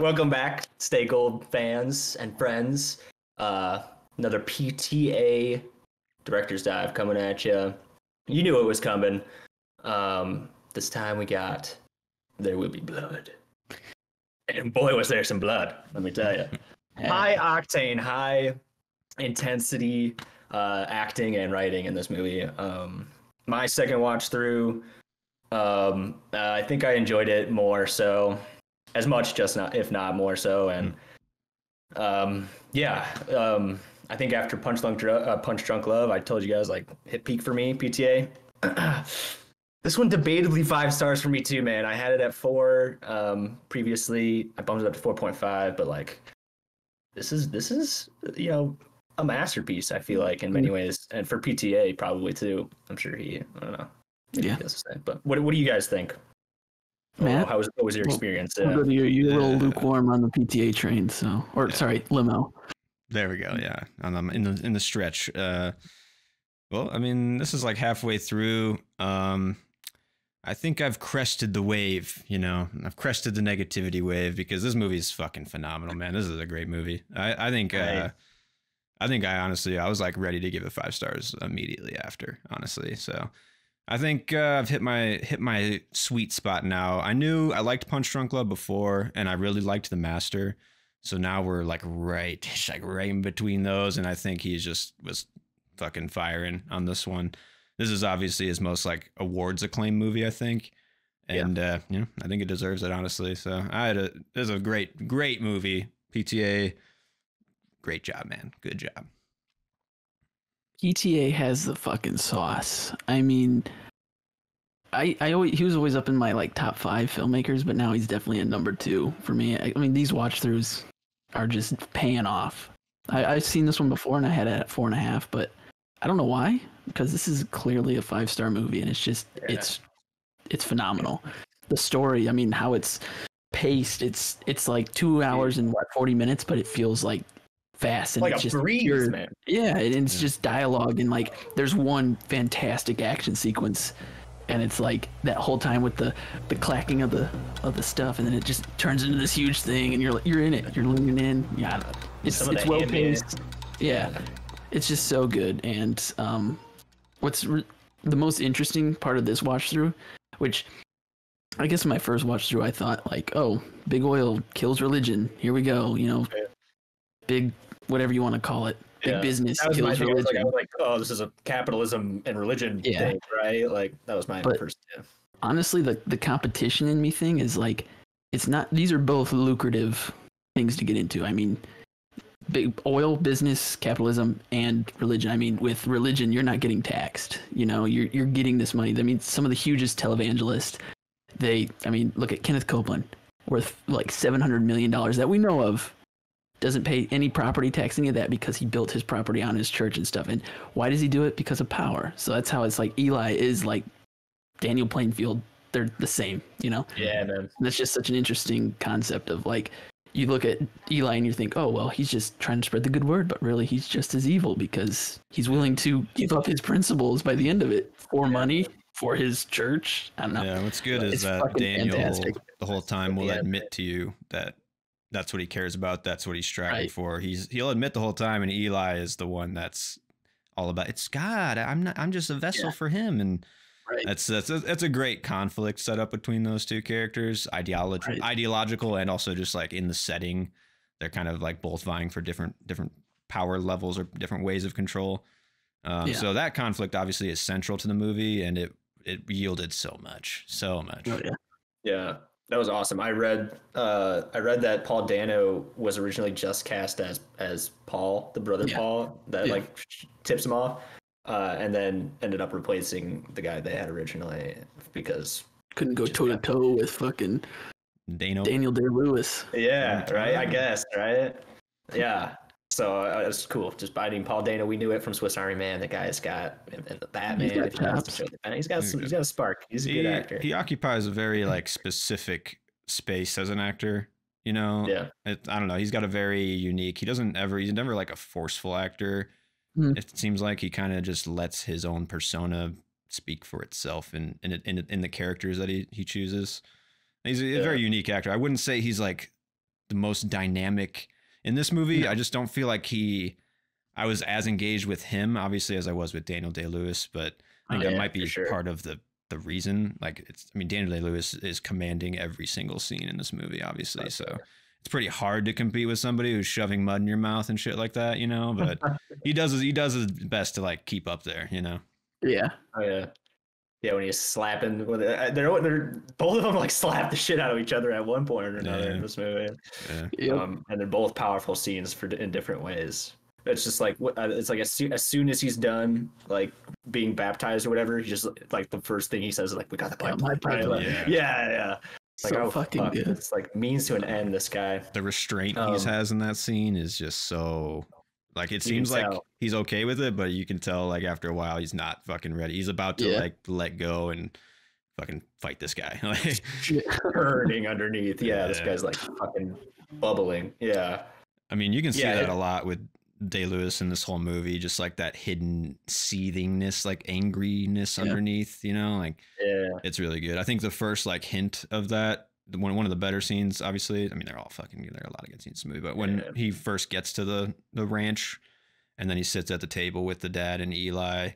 Welcome back, Stay Gold fans and friends. Another PTA Director's Dive coming at you. You knew it was coming. This time we got There Will Be Blood. And boy, was there some blood, let me tell you. High octane, high intensity acting and writing in this movie. My second watch through, I think I enjoyed it more so, as much, just not, if not more so. And I think after Punch Drunk Love, I told you guys, like, hit peak for me, PTA. This one debatably 5 stars for me too, man. I had it at 4 previously. I bumped it up to 4.5, but like, this is a masterpiece. I feel like in many ways, and for PTA probably too. I'm sure I don't know. Maybe he doesn't say. But what do you guys think? Matt, what was your experience? You're a little lukewarm on the PTA train, sorry, limo. There we go. Yeah, in the stretch. Well, I mean, this is like halfway through. I think I've crested the wave, I've crested the negativity wave because this movie is fucking phenomenal, man. This is a great movie. I think I honestly, I was like ready to give it 5 stars immediately after, honestly. So I think I've hit my sweet spot now. I knew I liked Punch Drunk Love before, and I really liked The Master. So now we're like right in between those, and I think he was fucking firing on this one. This is obviously his most like awards acclaimed movie, I think. And I think it deserves it, honestly. So this is a great movie. PTA, great job, man. Good job. PTA has the fucking sauce. I mean, he was always up in my like top 5 filmmakers, but now he's definitely a number 2 for me. I mean, these watch throughs are just paying off. I've seen this one before and I had it at 4.5, but I don't know why, because this is clearly a 5-star movie, and it's just it's phenomenal. The story, I mean, how it's paced, it's like 2 hours and 40 minutes, but it feels like fast, and like it's just breeze, man. Yeah, and it's just dialogue, and like there's one fantastic action sequence, and it's like that whole time with the clacking of the stuff, and then it just turns into this huge thing, and you're in it, you're leaning in. Yeah, it's well paced. Yeah. It's just so good. And what's the most interesting part of this watch through, which I guess my first watch through, I thought like, oh, big oil kills religion. Here we go. Big, whatever you want to call it. Big business kills religion. I was like, oh, this is a capitalism and religion thing, right? Like that was my first. Yeah. Honestly, the competition in me thing is like, it's not, these are both lucrative things to get into. I mean, big oil, business, capitalism, and religion. I mean, with religion, you're not getting taxed. You're getting this money. I mean, some of the hugest televangelists, look at Kenneth Copeland, worth like $700 million that we know of, doesn't pay any property tax, any of that, because he built his property on his church and stuff. And why does he do it? Because of power. So that's how it's like Eli is like Daniel Plainfield. They're the same, Yeah, man. And that's just such an interesting concept of like, you look at Eli and you think, oh, well, he's just trying to spread the good word, but really he's just as evil because he's willing to give up his principles by the end of it for money, for his church. I don't know. Yeah, what's good is that Daniel the whole time will admit to you that that's what he cares about. That's what he's striving for. He'll admit the whole time, and Eli is the one that's all about, it's God. I'm just a vessel for him. And that's a great conflict set up between those two characters, ideological, and also just like in the setting. They're kind of like both vying for different power levels or different ways of control. So that conflict obviously is central to the movie, and it yielded so much. Oh, yeah, that was awesome. I read that Paul Dano was originally just cast as Paul, the brother Paul that like tips him off. And then ended up replacing the guy they had originally because couldn't go toe to toe with fucking Daniel Day-Lewis. Yeah, right. I guess, right. Yeah. So it's cool. Just biting Paul Dano, we knew it from Swiss Army Man. The guy's got and the Batman. He's got a spark. He's a good actor. He occupies a very like specific space as an actor. Yeah. I don't know. He's got a very unique. He's never like a forceful actor. It seems like he kind of just lets his own persona speak for itself in the characters that he chooses. He's a very unique actor. I wouldn't say he's like the most dynamic in this movie. I just don't feel like I was as engaged with him, obviously, as I was with Daniel Day-Lewis, but I think that might be part of the reason. Like, Daniel Day-Lewis is commanding every single scene in this movie, obviously. So it's pretty hard to compete with somebody who's shoving mud in your mouth and shit like that, you know, but he does his best to like keep up there, you know? Yeah. Oh yeah. Yeah, when he's slapping, they're both of them like slap the shit out of each other at one point or another in this movie. Yeah. Yep. And they're both powerful scenes in different ways. It's just like it's like as soon as he's done like being baptized or whatever, he just like the first thing he says is like, "We got the pipeline." Yeah. It's like, so oh, fucking good. It's like means to an end. This guy. The restraint he has in that scene is just so. Like, it seems like he's okay with it, but you can tell, like, after a while, he's not fucking ready. He's about to, like, let go and fucking fight this guy. Like, hurting underneath. Yeah, this guy's, like, fucking bubbling. Yeah. I mean, you can see that a lot with Day-Lewis in this whole movie, just, like, that hidden seethingness, like, angriness underneath, you know? Like, it's really good. I think the first, like, hint of that, one of the better scenes, obviously. I mean, they're all fucking good. There are a lot of good scenes in the movie, but when he first gets to the ranch, and then he sits at the table with the dad and Eli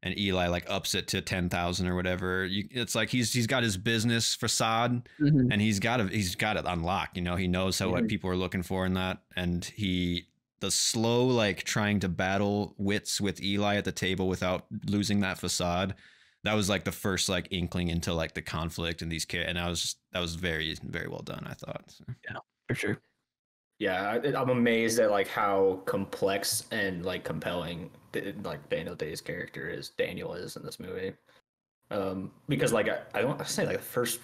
like ups it to 10,000 or whatever. It's like he's got his business facade, and he's got it unlocked. You know, he knows what people are looking for in that, and the slow like trying to battle wits with Eli at the table without losing that facade. That was like the first like inkling into like the conflict and and that was very, very well done, I thought. So. Yeah, for sure. Yeah, I'm amazed at like how complex and like compelling like Daniel Day's character Daniel is in this movie. Because like I don't say like the first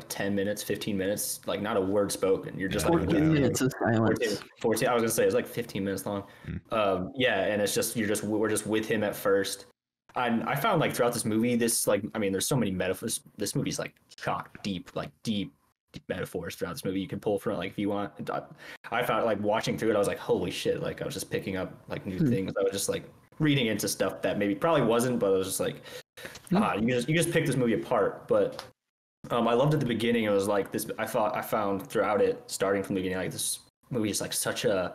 10 minutes, 15 minutes, like not a word spoken. You're just 14 minutes of silence. 14. I was gonna say it's like 15 minutes long. And it's just we're just with him at first. I found like throughout this movie, there's so many metaphors. This movie's like chock deep metaphors throughout this movie you can pull from, like, if you want. I found like watching through it, I was like, holy shit! Like I was just picking up like new things. I was just like reading into stuff that maybe probably wasn't, but I was just like, you just pick this movie apart. But I loved at the beginning. It was like this. I found throughout it, starting from the beginning, like this movie is like such a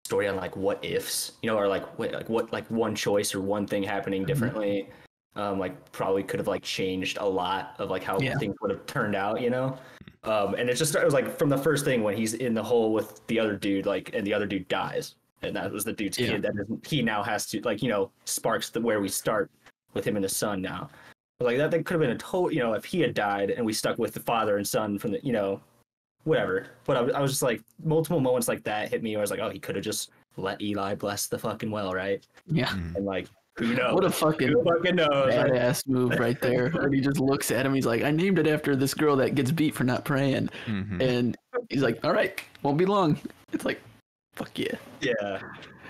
story on like what ifs, you know, or like what like one choice or one thing happening differently, like probably could have like changed a lot of like how things would have turned out, you know. And it was like from the first thing when he's in the hole with the other dude, like, and the other dude dies, and that was the dude's kid. He now has to, like, you know, sparks where we start with him and his son now. But like that could have been a total, you know, if he had died and we stuck with the father and son from the, you know, whatever. But I was just like, multiple moments like that hit me. I was like, oh, he could have just let Eli bless the fucking well, right? Yeah. And like, who knows? What a fucking knows, badass move right there. When he just looks at him, he's like, I named it after this girl that gets beat for not praying. And he's like, all right, won't be long. It's like, fuck yeah. Yeah.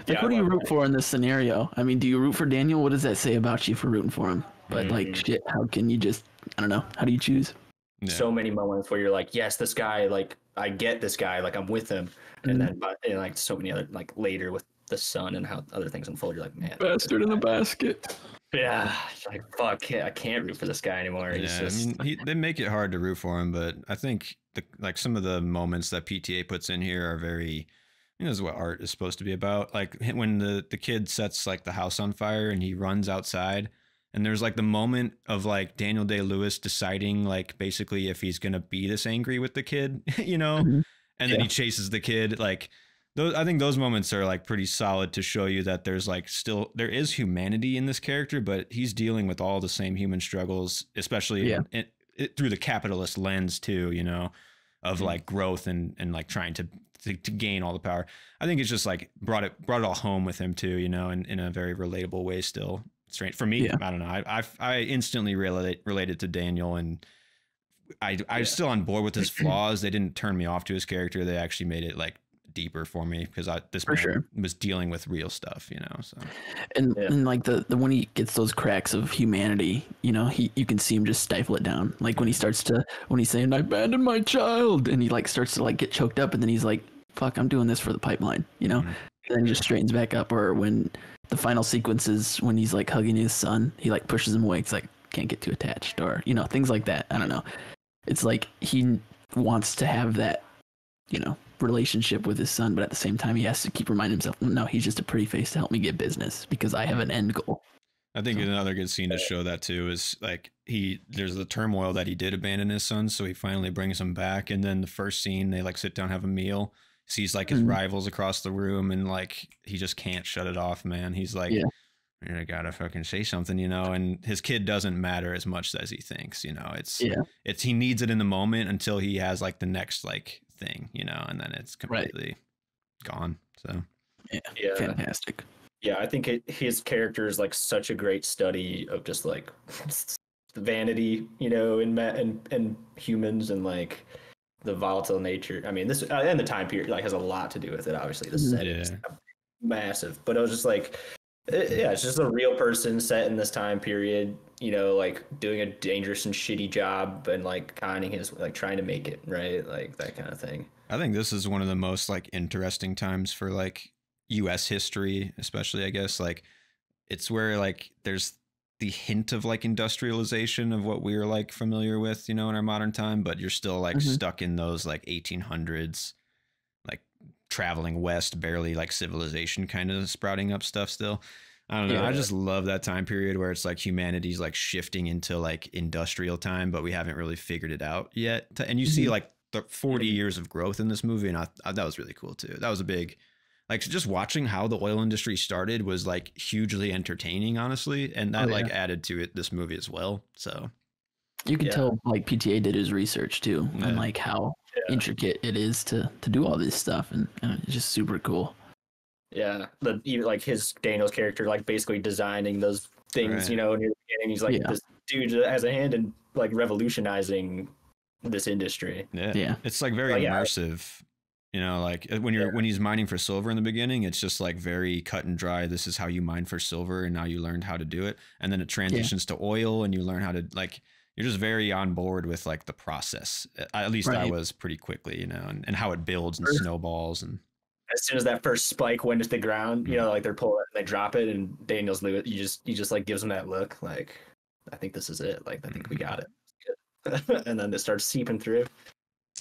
Like, who do you root for in this scenario? I mean, do you root for Daniel? What does that say about you for rooting for him? But like, shit, how can you just, I don't know. How do you choose? Yeah. So many moments where you're like, yes, this guy, like, I get this guy, like, I'm with him. And then, but and like so many other, like, later with the son and how other things unfold, you're like, man, bastard in the basket. Yeah, like, fuck, I can't root for this guy anymore. He's just... I mean, they make it hard to root for him, but I think like some of the moments that PTA puts in here are very, you know, this is what art is supposed to be about. Like when the kid sets like the house on fire and he runs outside, and there's like the moment of like Daniel Day-Lewis deciding like basically if he's gonna be this angry with the kid, you know, and then he chases the kid. Like I think those moments are like pretty solid to show you that there's like there is humanity in this character, but he's dealing with all the same human struggles, especially through the capitalist lens too, you know, of like growth and like trying to gain all the power. I think it's just like brought it all home with him too, you know, in a very relatable way still. Strange for me. I don't know. I instantly related to Daniel, and I was still on board with his flaws. They didn't turn me off to his character. They actually made it like deeper for me because this man was dealing with real stuff, you know. So and like the when he gets those cracks of humanity, you know, you can see him just stifle it down. Like when he's saying I abandoned my child, and he like starts to like get choked up, and then he's like, fuck, I'm doing this for the pipeline, you know. And then he just straightens back up. Or when the final sequences when he's like hugging his son, he like pushes him away. It's like, can't get too attached, or, you know, things like that. I don't know. It's like he wants to have that relationship with his son, but at the same time he has to keep reminding himself, no, he's just a pretty face to help me get business because I have an end goal. I think another good scene to show that too is like there's the turmoil that he did abandon his son, so he finally brings him back, and then the first scene they like sit down, have a meal, sees like his rivals across the room, and like he just can't shut it off, man. He's like, I gotta fucking say something, and his kid doesn't matter as much as he thinks, it's he needs it in the moment until he has like the next like thing, and then it's completely gone. So yeah, fantastic. Yeah, I think his character is like such a great study of just like vanity, in humans, and like the volatile nature. I mean, this and the time period like has a lot to do with it. Obviously, the set is massive, but it was just like, it's just a real person set in this time period, like doing a dangerous and shitty job and like conning his, like trying to make it, right, like that kind of thing. I think this is one of the most like interesting times for like US history, especially, I guess. Like it's where like there's the hint of like industrialization of what we're like familiar with, in our modern time, but you're still like stuck in those like 1800s, like traveling west, barely like civilization kind of sprouting up stuff still. I don't know. I just love that time period where it's like humanity's like shifting into like industrial time, but we haven't really figured it out yet. And you see like the 40 years of growth in this movie, and that was really cool too. That was a big, like, just watching how the oil industry started was like hugely entertaining, honestly, and that like added to it this movie as well. So you can tell like PTA did his research too, and like how intricate it is to do all this stuff, and it's just super cool. Yeah, even like Daniel's character, like basically designing those things, near the beginning. He's like this dude has a hand in like revolutionizing this industry. Yeah. It's like very immersive. Like when he's mining for silver in the beginning, it's just like very cut and dry. This is how you mine for silver, and now you learned how to do it. And then it transitions to oil, and you learn how to like, you're just very on board with like the process. At least I was pretty quickly, and how it builds and snowballs. And as soon as that first spike went into the ground, like they're pulling it and they drop it, and Daniel's Lewis, he just like gives him that look, like, I think this is it. Like, I think we got it. And then it starts seeping through.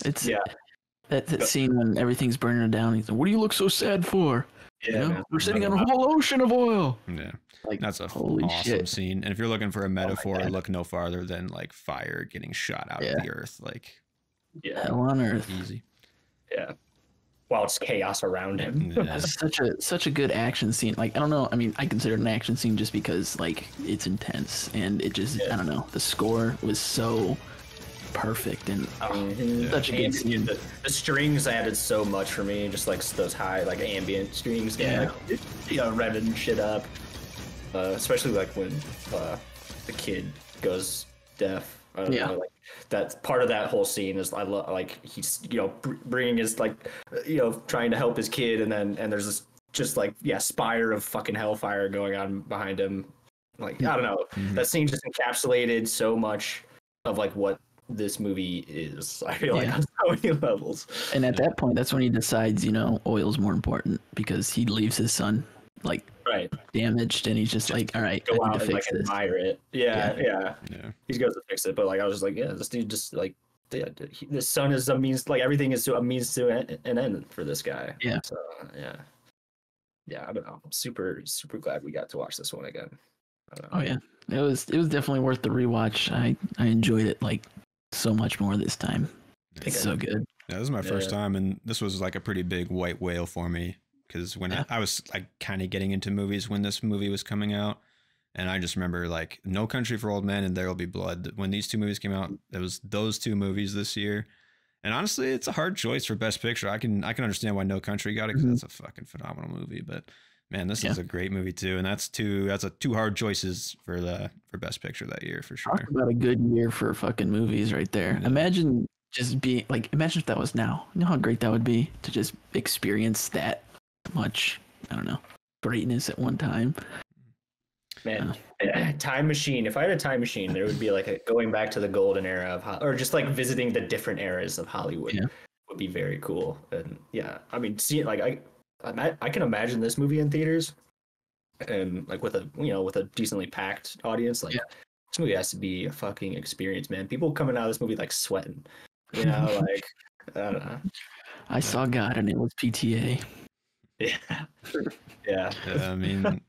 It's that scene when everything's burning down. He's like, "What do you look so sad for? We're sitting on a whole ocean of oil." Yeah, like that's a awesome scene. And if you're looking for a metaphor, look no farther than like fire getting shot out of the earth. Like, hell on earth. Easy. Yeah. While it's chaos around him. That's such a good action scene. Like, I don't know. I mean, I consider it an action scene just because like it's intense, and it just I don't know. The score was so perfect, and such a good scene. The strings added so much for me, just like those high like ambient strings, revving shit up. Especially like when the kid goes deaf. I don't know, like that's part of that whole scene is I love, like, he's bringing his like trying to help his kid, and there's this just like spire of fucking hellfire going on behind him. Like, I don't know, that scene just encapsulated so much of like what this movie is, I feel like, on so many levels. And at that point, that's when he decides, oil's more important, because he leaves his son like damaged, and he's just like, all right, go I need out to and fix like this. admire it. Yeah. He goes to fix it, but like I was just like, this dude just like, this son is a means, like everything is a means to an end for this guy. So I don't know, I'm super glad we got to watch this one again. It was definitely worth the rewatch. I enjoyed it like so much more this time. It's so good. Yeah, this is my first time, and this was like a pretty big white whale for me, because when I was like kind of getting into movies when this movie was coming out, and I just remember like No Country for Old Men and There Will Be Blood. When these two movies came out, it was those two movies this year. And honestly, it's a hard choice for Best Picture. I can understand why No Country got it, because that's a fucking phenomenal movie. But man, this is a great movie too, and that's two hard choices for Best Picture that year for sure. Talk about a good year for fucking movies right there. Imagine just being like, imagine if that was now. You know how great that would be to just experience that much, I don't know, greatness at one time. Man, time machine. If I had a time machine, there would be like going back to the golden era of, or just like visiting the different eras of Hollywood would be very cool. And I mean, see it, like I can imagine this movie in theaters, and like with a decently packed audience. Like this movie has to be a fucking experience, man. People coming out of this movie like sweating, like I don't know. I saw God and it was PTA. Yeah. Yeah. I mean,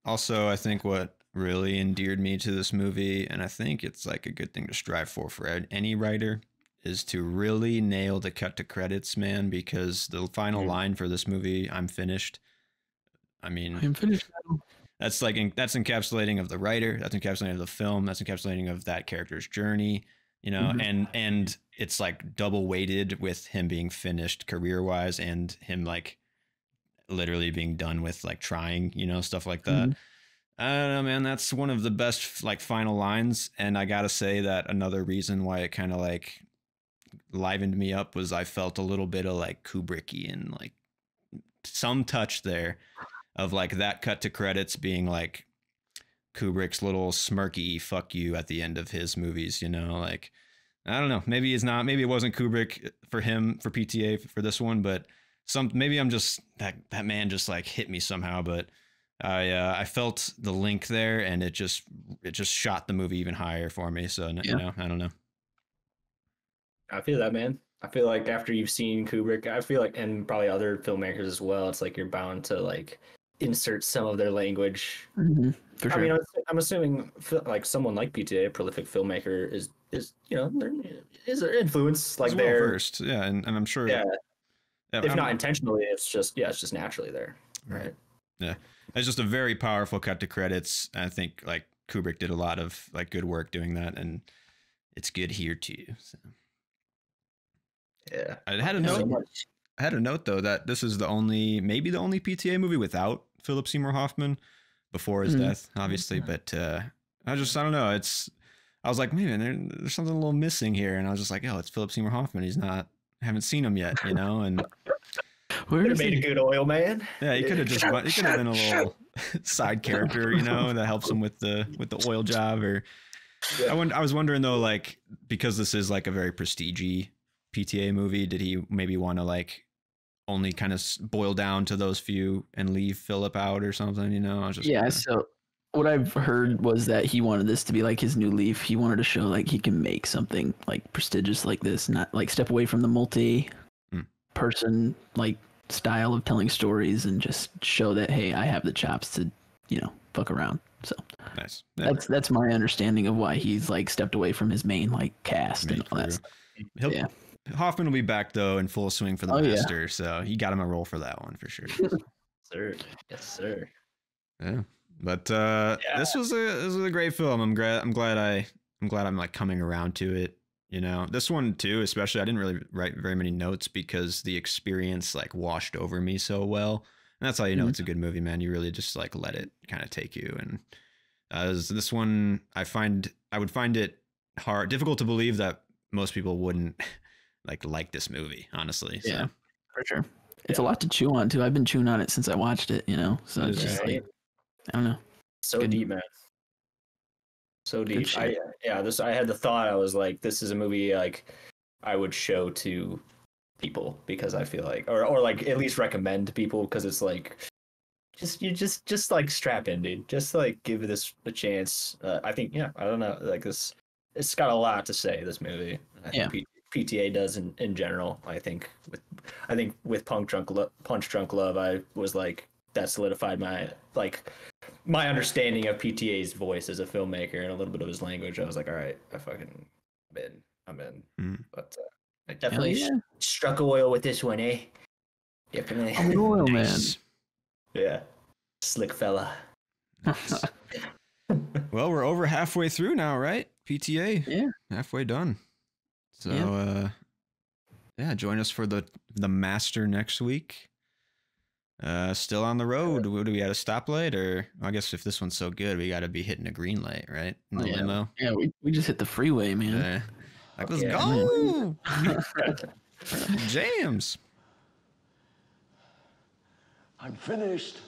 also, I think what really endeared me to this movie, and I think it's like a good thing to strive for any writer, is to really nail the cut to credits, man, because the final line for this movie, "I'm finished." I mean, I'm finished now. that's like that's encapsulating of the writer, that's encapsulating of the film, that's encapsulating of that character's journey, you know, and it's like double weighted with him being finished career wise and him like literally being done with like trying, you know, stuff like that. I don't know, man. That's one of the best like final lines, and I gotta say that another reason why it kind of like livened me up was I felt a little bit of like Kubrickian, like some touch there of like that cut to credits being like Kubrick's little smirky fuck you at the end of his movies, you know, like I don't know, maybe it's not, maybe it wasn't Kubrick for him for PTA for this one, but maybe I'm just that man just like hit me somehow, but I felt the link there and it just shot the movie even higher for me. So you know, I don't know. I feel that, man. I feel like after you've seen Kubrick, I feel like, and probably other filmmakers as well, it's like you're bound to like insert some of their language. For sure. I mean, I'm assuming like someone like PTA, a prolific filmmaker, is you know, is their influence like well there first, yeah, and I'm sure, yeah, if not intentionally, it's just naturally there, right? Yeah, it's just a very powerful cut to credits. I think like Kubrick did a lot of like good work doing that, and it's good here too. So. Yeah, I had a note. I had a note though that this is maybe the only PTA movie without Philip Seymour Hoffman before his death, obviously. But I don't know. I was like, man, there's something a little missing here, and I was just like, oh, it's Philip Seymour Hoffman. I haven't seen him yet, you know, and. Could have made a good oil man. Yeah, he could have been a little side character, you know, that helps him with the oil job. Or I was wondering though, like because this is like a very prestige PTA movie, did he maybe want to like only kind of boil down to those few and leave Philip out or something? You know, I was just So what I've heard was that he wanted this to be like his new leaf. He wanted to show like he can make something like prestigious like this, not like step away from the multi-person like style of telling stories and just show that, hey, I have the chops to, you know, fuck around. So nice. Yeah. That's my understanding of why he's like stepped away from his main like cast and all that stuff. Hoffman will be back though in full swing for the Master, so he got him a role for that one for sure. Sir. Yes, sir. Yeah. But this was a great film. I'm glad I'm like coming around to it. You know, this one too, especially I didn't really write very many notes because the experience like washed over me so well. And that's how you know it's a good movie, man. You really just like let it kind of take you. And this one, I would find it difficult to believe that most people wouldn't like this movie, honestly. So. Yeah, for sure. It's a lot to chew on too. I've been chewing on it since I watched it, you know. So it's just like I don't know. So good. Deep, man. So deep. I had the thought, I was like, this is a movie like I would show to people because I feel like or like at least recommend to people because it's like just like strap in, dude. Just like give this a chance. I think I don't know, like it's got a lot to say, this movie. I think PTA does in general. I think with Punch Drunk Love, I was like that solidified my understanding of PTA's voice as a filmmaker and a little bit of his language. I was like, all right, I'm in. But I definitely struck oil with this one, eh? Definitely. I'm an oil man. Yeah, slick fella. Well, we're over halfway through now, right? PTA. Yeah, halfway done. So join us for the Master next week. Still on the road. Do we at a stoplight, or I guess if this one's so good, we got to be hitting a green light, right? In the limo. Yeah, we just hit the freeway, man. Let's go. Jams. I'm finished.